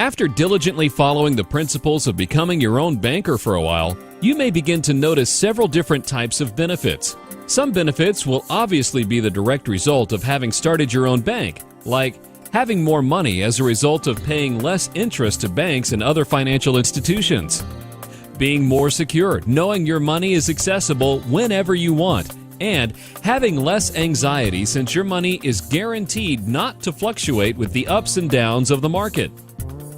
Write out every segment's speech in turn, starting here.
After diligently following the principles of becoming your own banker for a while, you may begin to notice several different types of benefits. Some benefits will obviously be the direct result of having started your own bank, like having more money as a result of paying less interest to banks and other financial institutions. Being more secure, knowing your money is accessible whenever you want, and having less anxiety since your money is guaranteed not to fluctuate with the ups and downs of the market.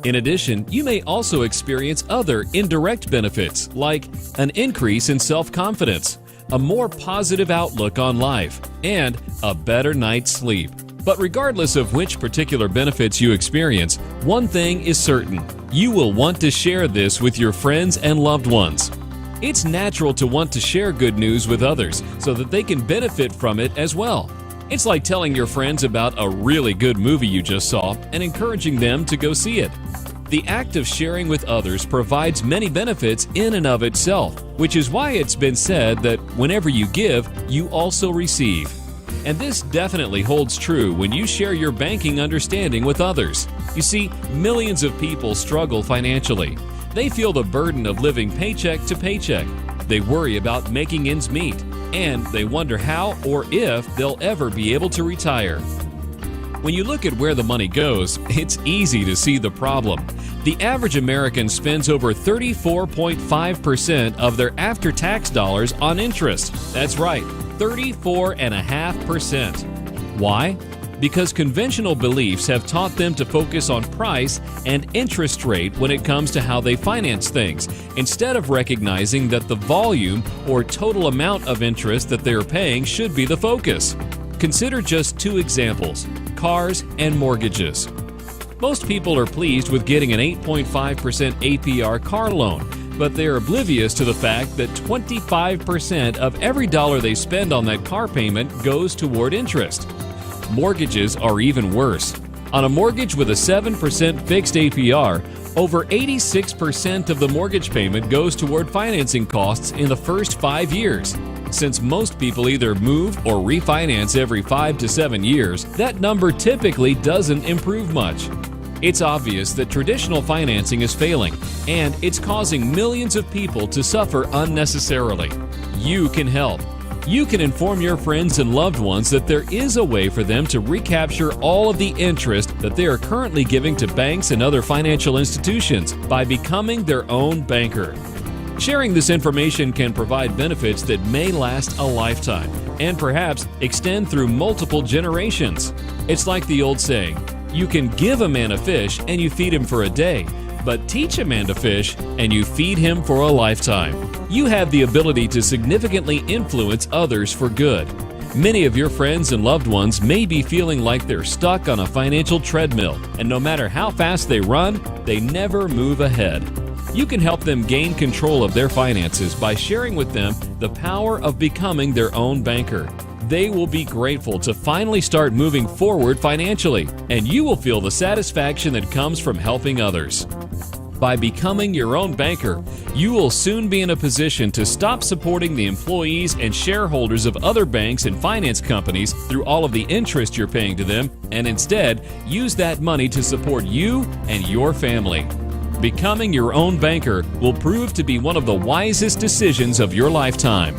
In addition, you may also experience other indirect benefits like an increase in self-confidence, a more positive outlook on life, and a better night's sleep. But regardless of which particular benefits you experience, one thing is certain: you will want to share this with your friends and loved ones. It's natural to want to share good news with others so that they can benefit from it as well. It's like telling your friends about a really good movie you just saw and encouraging them to go see it. The act of sharing with others provides many benefits in and of itself, which is why it's been said that whenever you give, you also receive. And this definitely holds true when you share your banking understanding with others. You see, millions of people struggle financially. They feel the burden of living paycheck to paycheck. They worry about making ends meet, and they wonder how or if they'll ever be able to retire. When you look at where the money goes, it's easy to see the problem. The average American spends over 34.5% of their after-tax dollars on interest. That's right, 34.5%. Why? Because conventional beliefs have taught them to focus on price and interest rate when it comes to how they finance things, instead of recognizing that the volume or total amount of interest that they are paying should be the focus. Consider just two examples: cars and mortgages. Most people are pleased with getting an 8.5% APR car loan, but they are oblivious to the fact that 25% of every dollar they spend on that car payment goes toward interest. Mortgages are even worse. On a mortgage with a 7% fixed APR, over 86% of the mortgage payment goes toward financing costs in the first 5 years. Since most people either move or refinance every 5 to 7 years, that number typically doesn't improve much. It's obvious that traditional financing is failing, and it's causing millions of people to suffer unnecessarily. You can help. You can inform your friends and loved ones that there is a way for them to recapture all of the interest that they are currently giving to banks and other financial institutions by becoming their own banker. Sharing this information can provide benefits that may last a lifetime and perhaps extend through multiple generations. It's like the old saying, you can give a man a fish and you feed him for a day, but teach a man to fish and you feed him for a lifetime. You have the ability to significantly influence others for good. Many of your friends and loved ones may be feeling like they're stuck on a financial treadmill, and no matter how fast they run, they never move ahead. You can help them gain control of their finances by sharing with them the power of becoming their own banker. They will be grateful to finally start moving forward financially, and you will feel the satisfaction that comes from helping others. By becoming your own banker, you will soon be in a position to stop supporting the employees and shareholders of other banks and finance companies through all of the interest you're paying to them, and instead use that money to support you and your family. Becoming your own banker will prove to be one of the wisest decisions of your lifetime.